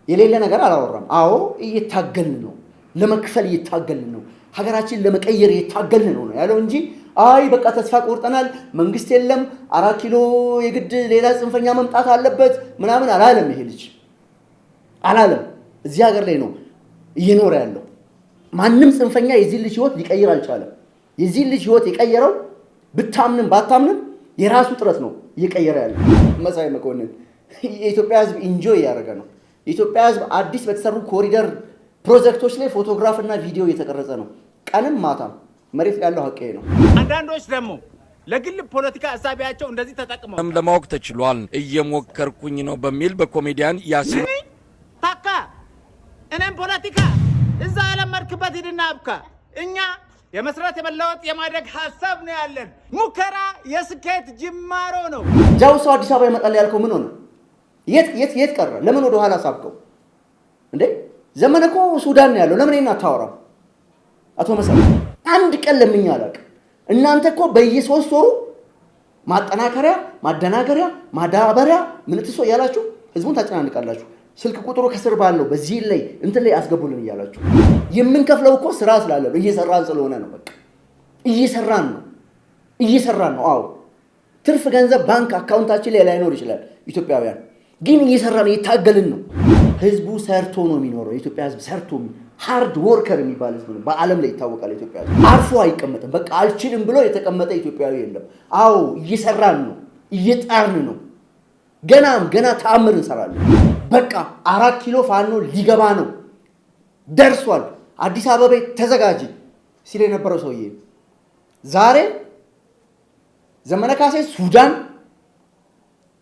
የሌለ ነገር አላወራም። አዎ እየታገልን ነው፣ ለመክፈል እየታገልን ነው፣ ሀገራችን ለመቀየር እየታገልን ነው ያለው እንጂ አይ በቃ ተስፋ ቆርጠናል፣ መንግስት የለም፣ 4 ኪሎ የግድ ሌላ ጽንፈኛ መምጣት አለበት ምናምን አላለም። ይሄ ልጅ አላለም። እዚህ ሀገር ላይ ነው እየኖረ ያለው። ማንም ጽንፈኛ የዚህ ልጅ ህይወት ሊቀይር አልቻለም። የዚህ ልጅ ህይወት የቀየረው ብታምንም ባታምንም የራሱ ጥረት ነው እየቀየረ ያለው። መሳይ መኮንን የኢትዮጵያ ህዝብ ኢንጆይ ያደረገ ነው። የኢትዮጵያ ህዝብ አዲስ በተሰሩ ኮሪደር ፕሮጀክቶች ላይ ፎቶግራፍ እና ቪዲዮ እየተቀረጸ ነው፣ ቀንም ማታም። መሬት ያለው ሀቅ ነው። አንዳንዶች ደግሞ ለግል ፖለቲካ አሳቢያቸው እንደዚህ ተጠቅመው ለማወቅ ተችሏል። እየሞከርኩኝ ነው በሚል በኮሜዲያን ያሲን ታካ እኔም ፖለቲካ እዛ ያለመድክበት ሂድና አብካ። እኛ የመስራት የመለወጥ የማድረግ ሀሳብ ነው ያለን። ሙከራ የስኬት ጅማሮ ነው። ጃውሶ አዲስ አበባ ይመጣል ያልከው ምን ሆነ? የት ቀረ? ለምን ወደ ኋላ ሳብከው እንዴ? ዘመነ እኮ ሱዳን ነው ያለው። ለምን አታወራም? አቶ መሰረት አንድ ቀን ለምኛ አላውቅም። እናንተ እኮ በየ3 ወሩ ማጠናከሪያ፣ ማደናገሪያ፣ ማዳበሪያ ምንትሶ ያላችሁ ህዝቡን ታጨናንቃላችሁ። ስልክ ቁጥሩ ከስር ባለው በዚህ ላይ እንትን ላይ አስገቡልን እያላችሁ የምንከፍለው እኮ ስራ ስላለ ነው፣ እየሰራን ስለሆነ ነው። በቃ እየሰራን ነው። አዎ ትርፍ ገንዘብ ባንክ አካውንታችን ላይ ላይኖር ይችላል። ኢትዮጵያውያን ግን እየሰራን እየታገልን ነው። ህዝቡ ሰርቶ ነው የሚኖረው። የኢትዮጵያ ህዝብ ሰርቶ ሃርድ ወርከር የሚባል ህዝብ ነው። በዓለም ላይ ይታወቃል። ኢትዮጵያ ህዝብ አርፎ አይቀመጥም። በቃ አልችልም ብሎ የተቀመጠ ኢትዮጵያዊ የለም። አዎ እየሰራን ነው፣ እየጣርን ነው። ገና ተአምር እንሰራለን። በቃ 4 ኪሎ ፋኖ ሊገባ ነው፣ ደርሷል፣ አዲስ አበባ ተዘጋጅ ሲል የነበረው ሰውዬ ዛሬ ዘመነ ካሴ ሱዳን፣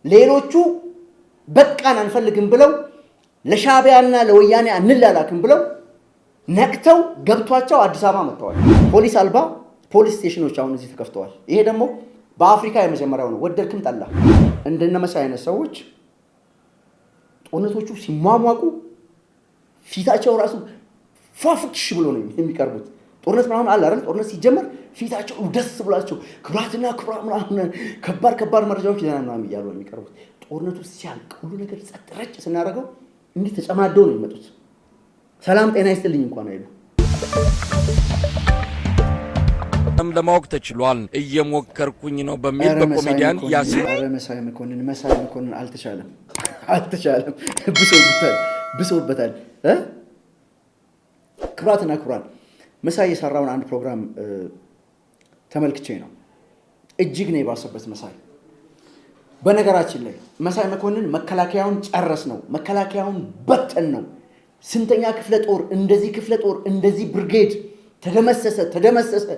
ሌሎቹ በቃን አንፈልግም ብለው ለሻዕቢያና ለወያኔ አንላላክም ብለው ነቅተው ገብቷቸው አዲስ አበባ መጥተዋል። ፖሊስ አልባ ፖሊስ ስቴሽኖች አሁን እዚህ ተከፍተዋል። ይሄ ደግሞ በአፍሪካ የመጀመሪያው ነው። ወደድክም ጠላ እንደነ መሳይ አይነት ሰዎች ጦርነቶቹ ሲሟሟቁ ፊታቸው ራሱ ፏፍክሽ ብሎ ነው የሚቀርቡት። ጦርነት ምናምን አለ አይደል? ጦርነት ሲጀመር ፊታቸው ደስ ብሏቸው ክብራትና ክብራት ምናምን ከባድ መረጃዎች ይዘና ምናምን እያሉ ነው የሚቀርቡት። ጦርነቱ ሲያልቅ ሁሉ ነገር ጸጥ ረጭ ስናደርገው እንዲህ ተጨማደው ነው የሚመጡት። ሰላም ጤና ይስጥልኝ እንኳን አይሉ። ለማወቅ ተችሏል። እየሞከርኩኝ ነው በሚል በኮሜዲያን ያሲን መሳይ መኮንን አልተቻለም። ብሶበታል። ክብራትና ክብራን መሳይ የሰራውን አንድ ፕሮግራም ተመልክቼ ነው። እጅግ ነው የባሰበት መሳይ። በነገራችን ላይ መሳይ መኮንን መከላከያውን ጨረስ ነው፣ መከላከያውን በተን ነው። ስንተኛ ክፍለ ጦር እንደዚህ ብርጌድ ተደመሰሰ።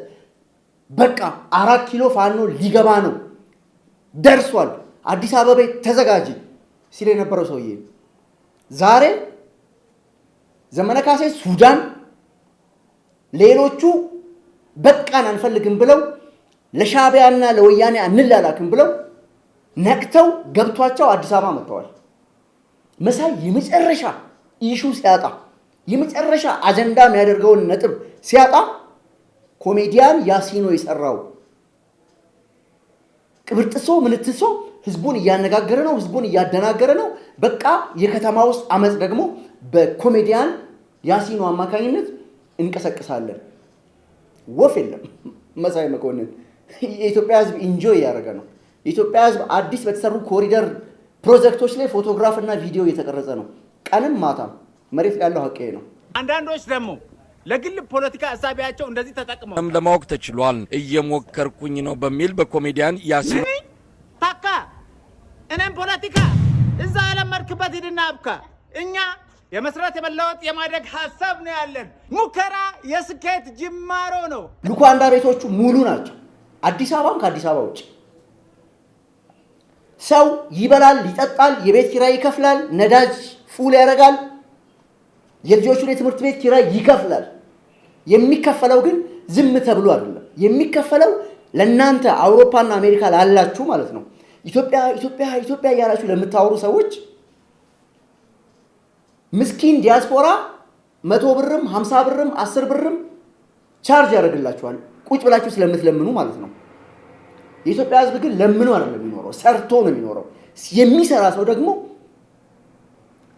በቃ 4 ኪሎ ፋኖ ሊገባ ነው፣ ደርሷል፣ አዲስ አበባ ተዘጋጅ ሲል የነበረው ሰውዬ ዛሬ ዘመነ ካሴ ሱዳን፣ ሌሎቹ በቃን አንፈልግም ብለው ለሻዕቢያና ለወያኔ አንላላክም ብለው ነቅተው ገብቷቸው አዲስ አበባ መጥተዋል። መሳይ የመጨረሻ ኢሹ ሲያጣ፣ የመጨረሻ አጀንዳ የሚያደርገውን ነጥብ ሲያጣ ኮሜዲያን ያሲኖ የሰራው ቅብርጥሶ ምንትሶ ህዝቡን እያነጋገረ ነው፣ ህዝቡን እያደናገረ ነው። በቃ የከተማ ውስጥ አመጽ ደግሞ በኮሜዲያን ያሲኖ አማካኝነት እንቀሰቅሳለን። ወፍ የለም። መሳይ መኮንን የኢትዮጵያ ህዝብ ኢንጆይ ያደረገ ነው። የኢትዮጵያ ህዝብ አዲስ በተሰሩ ኮሪደር ፕሮጀክቶች ላይ ፎቶግራፍ እና ቪዲዮ እየተቀረጸ ነው፣ ቀንም ማታም። መሬት ያለው ሀቅ ነው። አንዳንዶች ደግሞ ለግል ፖለቲካ አሳቢያቸው እንደዚህ ተጠቅመው ለማወቅ ተችሏል። እየሞከርኩኝ ነው በሚል በኮሜዲያን ያሲን ታካ እኔም ፖለቲካ እዛ ያለመድክበት ሂድና አብካ። እኛ የመስራት የመለወጥ የማድረግ ሀሳብ ነው ያለን። ሙከራ የስኬት ጅማሮ ነው። ሉካንዳ ቤቶቹ ሙሉ ናቸው። አዲስ አበባም ከአዲስ አበባ ውጭ ሰው ይበላል፣ ይጠጣል፣ የቤት ኪራይ ይከፍላል፣ ነዳጅ ፉል ያደርጋል፣ የልጆቹን የትምህርት ቤት ኪራይ ይከፍላል። የሚከፈለው ግን ዝም ተብሎ አይደለም። የሚከፈለው ለእናንተ አውሮፓና አሜሪካ ላላችሁ ማለት ነው። ኢትዮጵያ እያላችሁ ለምታወሩ ሰዎች ምስኪን ዲያስፖራ 100 ብርም 50 ብርም 10 ብርም ቻርጅ ያደርግላችኋል ቁጭ ብላችሁ ስለምትለምኑ ማለት ነው። የኢትዮጵያ ህዝብ ግን ለምኑ አይደለም የሚኖረው፣ ሰርቶ ነው የሚኖረው። የሚሰራ ሰው ደግሞ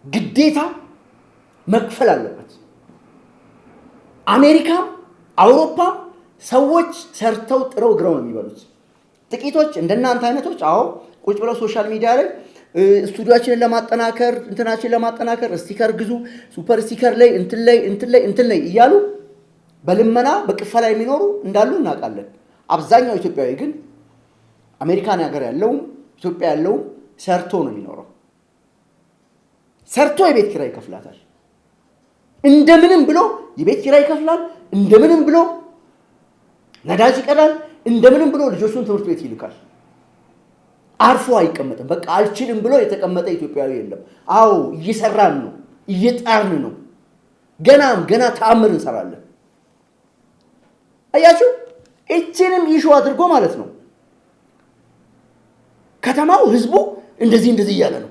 ግዴታ መክፈል አለበት። አሜሪካም አውሮፓም ሰዎች ሰርተው ጥረው ግረው ነው የሚበሉት። ጥቂቶች እንደናንተ አይነቶች አዎ ቁጭ ብለው ሶሻል ሚዲያ ላይ ስቱዲዮአችንን ለማጠናከር እንትናችንን ለማጠናከር ስቲከር ግዙ፣ ሱፐር ስቲከር ላይ እንትን ላይ እያሉ በልመና በቅፈላ የሚኖሩ እንዳሉ እናውቃለን። አብዛኛው ኢትዮጵያዊ ግን አሜሪካን ሀገር ያለው ኢትዮጵያ ያለው ሰርቶ ነው የሚኖረው። ሰርቶ የቤት ኪራይ ይከፍላታል። እንደምንም ብሎ የቤት ኪራይ ይከፍላል። እንደምንም ብሎ ነዳጅ ይቀዳል። እንደምንም ብሎ ልጆቹን ትምህርት ቤት ይልካል። አርፎ አይቀመጥም። በቃ አልችልም ብሎ የተቀመጠ ኢትዮጵያዊ የለም። አዎ እየሰራን ነው፣ እየጣርን ነው። ገና ተአምር እንሰራለን። አያችሁ፣ እቺንም ኢሹ አድርጎ ማለት ነው ከተማው ህዝቡ እንደዚህ እያለ ነው።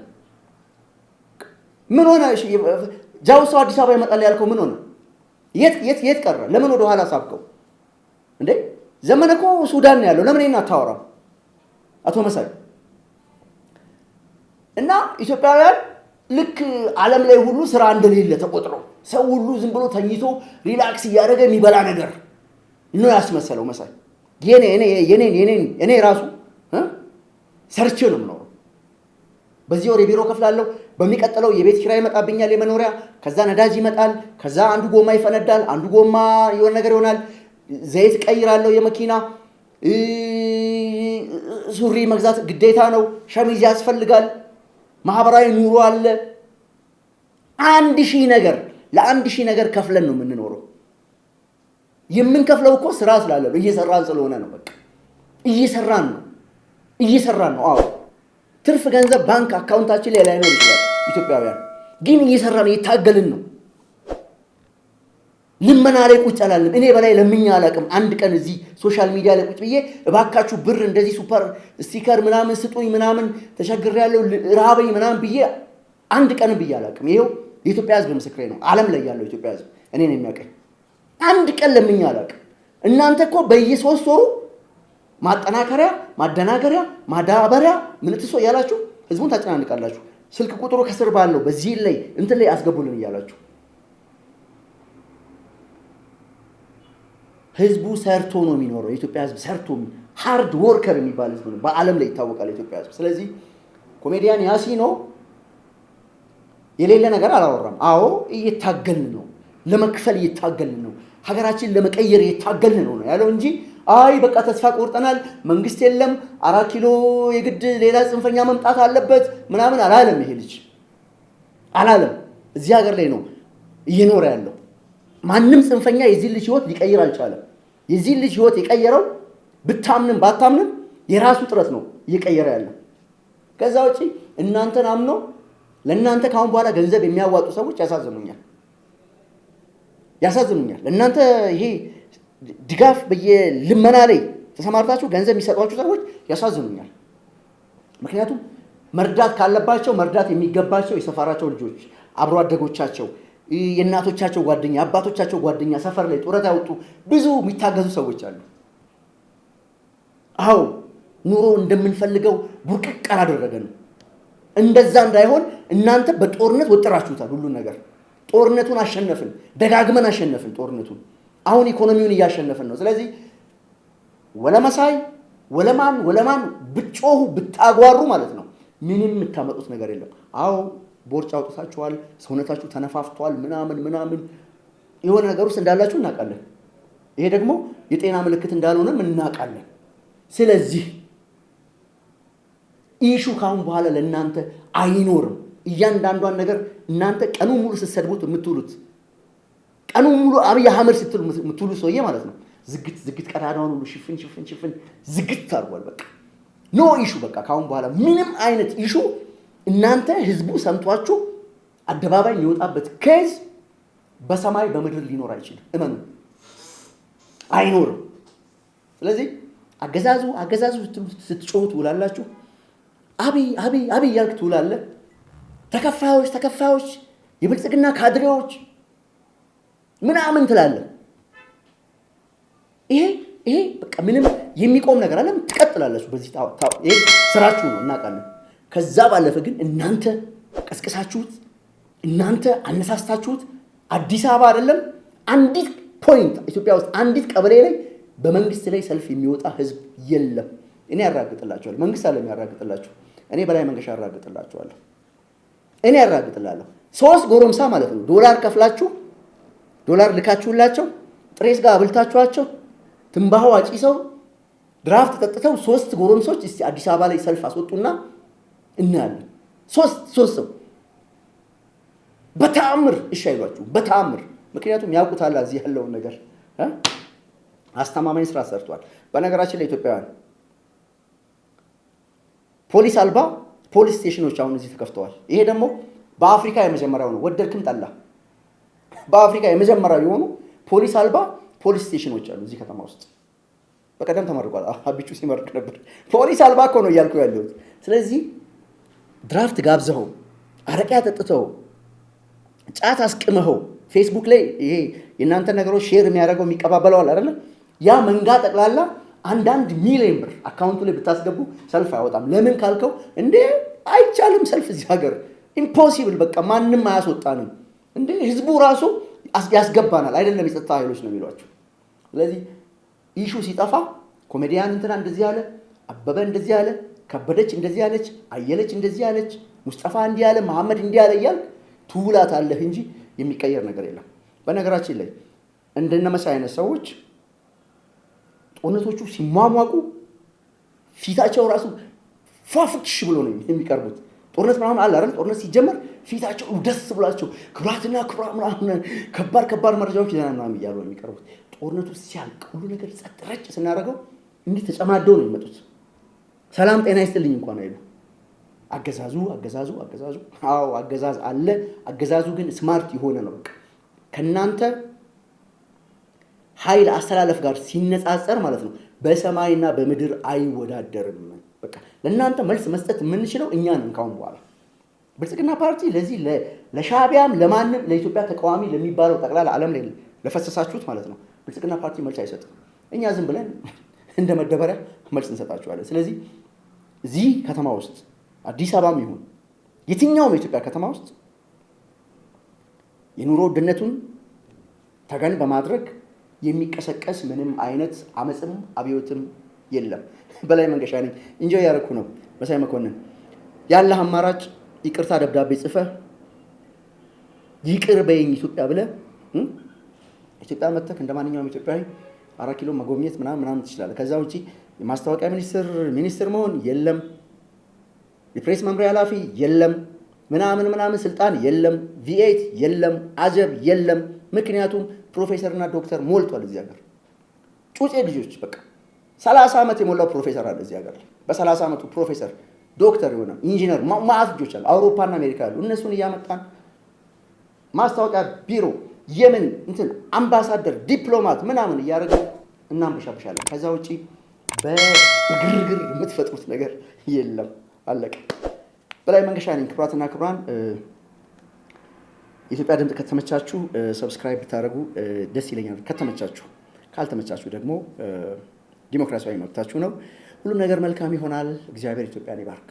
ምን ሆነ? እሺ ጃውሳው አዲስ አበባ ይመጣል ያልከው ምን ሆነ? የት ቀረ? ለምን ወደ ኋላ ሳብከው እንዴ? ዘመነ እኮ ሱዳን ነው ያለው። ለምን ይሄን አታወራም አቶ መሳይ? እና ኢትዮጵያውያን ልክ ዓለም ላይ ሁሉ ስራ እንደሌለ ተቆጥሮ ሰው ሁሉ ዝም ብሎ ተኝቶ ሪላክስ እያደረገ የሚበላ ነገር ነው ያስመሰለው መሳይ። የኔ ራሱ ሰርቼ ነው የምኖረው። በዚህ ወር የቢሮ ከፍላለሁ፣ በሚቀጥለው የቤት ኪራይ ይመጣብኛል የመኖሪያ፣ ከዛ ነዳጅ ይመጣል፣ ከዛ አንዱ ጎማ ይፈነዳል፣ አንዱ ጎማ የሆነ ነገር ይሆናል፣ ዘይት ቀይራለሁ የመኪና፣ ሱሪ መግዛት ግዴታ ነው፣ ሸሚዝ ያስፈልጋል፣ ማህበራዊ ኑሮ አለ። 1000 ነገር ለ1000 ነገር ከፍለን ነው የምንኖረው። የምንከፍለው እኮ ስራ ስላለ ነው፣ እየሰራን ስለሆነ ነው። በቃ እየሰራን ነው። አዎ ትርፍ ገንዘብ ባንክ አካውንታችን ላይ ላይኖር ይችላል። ኢትዮጵያውያን ግን እየሰራን እየታገልን ነው። ልመና ላይ ቁጭ አላለም። እኔ በላይ ለምኛ አላውቅም። አንድ ቀን እዚህ ሶሻል ሚዲያ ላይ ቁጭ ብዬ እባካችሁ ብር እንደዚህ ሱፐር ስቲከር ምናምን ስጡኝ ምናምን ተቸግሬያለሁ ራበኝ ምናምን ብዬ አንድ ቀን ብዬ አላውቅም። ይሄው የኢትዮጵያ ሕዝብ ምስክሬ ነው። ዓለም ላይ ያለው ኢትዮጵያ ሕዝብ እኔን የሚያውቀኝ አንድ ቀን ለምኛ አላውቅም። እናንተ እኮ በየ3 ወሩ ማጠናከሪያ፣ ማደናገሪያ፣ ማዳበሪያ ምንትሶ እያላችሁ ህዝቡን ታጨናንቃላችሁ። ስልክ ቁጥሩ ከስር ባለው በዚህ ላይ እንትን ላይ አስገቡልን እያላችሁ ህዝቡ ሰርቶ ነው የሚኖረው። የኢትዮጵያ ህዝብ ሰርቶ ሃርድ ወርከር የሚባል ህዝብ ነው። በዓለም ላይ ይታወቃል የኢትዮጵያ ህዝብ። ስለዚህ ኮሜዲያን ያሲኖ የሌለ ነገር አላወራም። አዎ እየታገልን ነው፣ ለመክፈል እየታገልን ነው፣ ሀገራችን ለመቀየር እየታገልን ነው ያለው እንጂ አይ በቃ ተስፋ ቆርጠናል፣ መንግስት የለም፣ 4 ኪሎ የግድ ሌላ ጽንፈኛ መምጣት አለበት ምናምን አላለም። ይሄ ልጅ አላለም። እዚህ ሀገር ላይ ነው እየኖረ ያለው። ማንም ጽንፈኛ የዚህ ልጅ ህይወት ሊቀይር አልቻለም። የዚህ ልጅ ህይወት የቀየረው ብታምንም ባታምንም የራሱ ጥረት ነው እየቀየረ ያለው። ከዛ ውጪ እናንተን አምኖ ለእናንተ ካሁን በኋላ ገንዘብ የሚያዋጡ ሰዎች ያሳዝኑኛል። ለእናንተ ይሄ ድጋፍ በየልመና ላይ ተሰማርታችሁ ገንዘብ የሚሰጧችሁ ሰዎች ያሳዝኑኛል። ምክንያቱም መርዳት ካለባቸው መርዳት የሚገባቸው የሰፈራቸው ልጆች፣ አብሮ አደጎቻቸው፣ የእናቶቻቸው ጓደኛ፣ የአባቶቻቸው ጓደኛ፣ ሰፈር ላይ ጡረታ ያወጡ ብዙ የሚታገዙ ሰዎች አሉ። አዎ ኑሮ እንደምንፈልገው ቡርቅቅ አላደረገንም። እንደዛ እንዳይሆን እናንተ በጦርነት ወጥራችሁታል ሁሉን ነገር። ጦርነቱን አሸነፍን፣ ደጋግመን አሸነፍን ጦርነቱን። አሁን ኢኮኖሚውን እያሸነፍን ነው። ስለዚህ ወለመሳይ ወለማን ብትጮሁ ብታጓሩ ማለት ነው ምንም የምታመጡት ነገር የለም። አዎ ቦርጫ አውጥታችኋል፣ ሰውነታችሁ ተነፋፍቷል፣ ምናምን የሆነ ነገር ውስጥ እንዳላችሁ እናውቃለን። ይሄ ደግሞ የጤና ምልክት እንዳልሆነም እናውቃለን። ስለዚህ ኢሹ ካሁን በኋላ ለእናንተ አይኖርም። እያንዳንዷን ነገር እናንተ ቀኑን ሙሉ ስትሰድቡት የምትውሉት ቀኑን ሙሉ አብይ አህመድ ስትሉ የምትውሉ ሰውዬ ማለት ነው ዝግት ቀዳዳውን ሁሉ ሽፍን ዝግት ታርጓል። በቃ ኖ ኢሹ። በቃ ካሁን በኋላ ምንም አይነት ኢሹ እናንተ ህዝቡ ሰምቷችሁ አደባባይ የሚወጣበት ኬዝ በሰማይ በምድር ሊኖር አይችልም። እመኑ፣ አይኖርም። ስለዚህ አገዛዙ ስትጮሁ ትውላላችሁ። አብይ ያልክ ትውላለህ። ተከፋዮች የብልጽግና ካድሬዎች ምናምን ትላለህ። ይሄ በቃ ምንም የሚቆም ነገር አለም። ትቀጥላላችሁ በዚህ ይሄ ስራችሁ ነው እናውቃለን። ከዛ ባለፈ ግን እናንተ ቀስቅሳችሁት፣ እናንተ አነሳስታችሁት አዲስ አበባ አይደለም አንዲት ፖይንት ኢትዮጵያ ውስጥ አንዲት ቀበሌ ላይ በመንግስት ላይ ሰልፍ የሚወጣ ህዝብ የለም። እኔ ያራግጥላችኋለሁ። መንግስት አለ የሚያራግጥላችሁ። እኔ በላይ መንገሻ ያራግጥላችኋለሁ። እኔ ያራግጥላለሁ። 3 ጎረምሳ ማለት ነው ዶላር ከፍላችሁ ዶላር ልካችሁላቸው ጥሬ ስጋ አብልታችኋቸው ትንባሆ አጭሰው ድራፍት ተጠጥተው 3 ጎረምሶች እስቲ አዲስ አበባ ላይ ሰልፍ አስወጡና እናያለን። 3 ሰው በተአምር እሺ አይሏችሁ በተአምር። ምክንያቱም ያውቁታል እዚህ ያለውን ነገር አስተማማኝ ስራ ሰርቷል። በነገራችን ላይ ኢትዮጵያውያን ፖሊስ አልባ ፖሊስ ስቴሽኖች አሁን እዚህ ተከፍተዋል። ይሄ ደግሞ በአፍሪካ የመጀመሪያው ነው። ወደድክም ጠላ በአፍሪካ የመጀመሪያው የሆኑ ፖሊስ አልባ ፖሊስ ስቴሽኖች አሉ እዚህ ከተማ ውስጥ። በቀደም ተመርቋል። አቢቹ ሲመርቅ ነበር። ፖሊስ አልባ እኮ ነው እያልኩ ያለሁት። ስለዚህ ድራፍት ጋብዘኸው አረቄ አጠጥተው ጫት አስቅመኸው ፌስቡክ ላይ ይሄ የእናንተ ነገሮች ሼር የሚያደርገው የሚቀባበለዋል አይደለ? ያ መንጋ ጠቅላላ አንዳንድ ሚሊዮን ብር አካውንቱ ላይ ብታስገቡ ሰልፍ አይወጣም። ለምን ካልከው እንዴ አይቻልም ሰልፍ እዚህ ሀገር ኢምፖሲብል፣ በቃ ማንም አያስወጣንም። እንዴ ህዝቡ ራሱ ያስገባናል አይደለም የጸጥታ ኃይሎች ነው የሚሏቸው። ስለዚህ ኢሹ ሲጠፋ ኮሜዲያን እንትና እንደዚህ አለ፣ አበበ እንደዚህ አለ፣ ከበደች እንደዚህ አለች፣ አየለች እንደዚህ አለች፣ ሙስጠፋ እንዲህ አለ፣ መሐመድ እንዲህ አለ እያልክ ትውላታለህ እንጂ የሚቀየር ነገር የለም። በነገራችን ላይ እንደነመሳይ አይነት ሰዎች ጦርነቶቹ ሲሟሟቁ ፊታቸው ራሱ ፏፍሽ ብሎ ነው የሚቀርቡት። ጦርነት ምናምን አለ አይደል? ጦርነት ሲጀመር ፊታቸው ደስ ብሏቸው ክብራትና ክብራ ምናምን ከባድ መረጃዎች ይዘና ምናምን እያሉ ነው የሚቀርቡት። ጦርነቱ ሲያልቅ ሁሉ ነገር ጸጥ ረጭ ስናደርገው እንዲህ ተጨማደው ነው የሚመጡት። ሰላም ጤና ይስጥልኝ እንኳን አይሉ። አገዛዙ አዎ አገዛዝ አለ። አገዛዙ ግን ስማርት የሆነ ነው። በቃ ከናንተ ኃይል አስተላለፍ ጋር ሲነጻጸር ማለት ነው በሰማይና በምድር አይወዳደርም። በቃ ለናንተ መልስ መስጠት የምንችለው እኛ ነን ካሁን በኋላ። ብልጽግና ፓርቲ ለዚህ ለሻዕቢያም ለማንም ለኢትዮጵያ ተቃዋሚ ለሚባለው ጠቅላላ ዓለም ላይ ለፈሰሳችሁት ማለት ነው ብልጽግና ፓርቲ መልስ አይሰጥም። እኛ ዝም ብለን እንደ መደበሪያ መልስ እንሰጣችኋለን። ስለዚህ እዚህ ከተማ ውስጥ አዲስ አበባም ይሁን የትኛውም የኢትዮጵያ ከተማ ውስጥ የኑሮ ውድነቱን ተገን በማድረግ የሚቀሰቀስ ምንም አይነት አመጽም አብዮትም የለም። በላይ መንገሻ ነኝ። ኢንጆይ ያደረኩ ነው። መሳይ መኮንን ያለህ አማራጭ ይቅርታ ደብዳቤ ጽፈህ ይቅር በይኝ ኢትዮጵያ ብለህ ኢትዮጵያ መተክ እንደማንኛውም ኢትዮጵያዊ 4 ኪሎ መጎብኘት ምናምን ትችላለህ። ከዛ ውጪ የማስታወቂያ ሚኒስትር መሆን የለም፣ የፕሬስ መምሪያ ኃላፊ የለም፣ ምናምን ስልጣን የለም፣ ቪኤት የለም፣ አጀብ የለም። ምክንያቱም ፕሮፌሰርና ዶክተር ሞልቷል እዚህ ሀገር። ጩጬ ልጆች በቃ 30 ዓመት የሞላው ፕሮፌሰር አለ እዚህ ሀገር። በ30 ዓመቱ ፕሮፌሰር ዶክተር የሆነ ኢንጂነር ማአት ልጆች አሉ አውሮፓና አሜሪካ አሉ። እነሱን እያመጣን ማስታወቂያ ቢሮ የምን እንትን አምባሳደር ዲፕሎማት ምናምን እያደረገ እናንበሻብሻለን። ከዛ ውጪ በግርግር የምትፈጥሩት ነገር የለም። አለቀ። በላይ መንገሻ ነኝ። ክቡራትና ክቡራን የኢትዮጵያ ድምፅ ከተመቻችሁ ሰብስክራይብ ብታደርጉ ደስ ይለኛል። ከተመቻችሁ፣ ካልተመቻችሁ ደግሞ ዲሞክራሲያዊ መብታችሁ ነው። ሁሉም ነገር መልካም ይሆናል። እግዚአብሔር ኢትዮጵያን ይባርክ።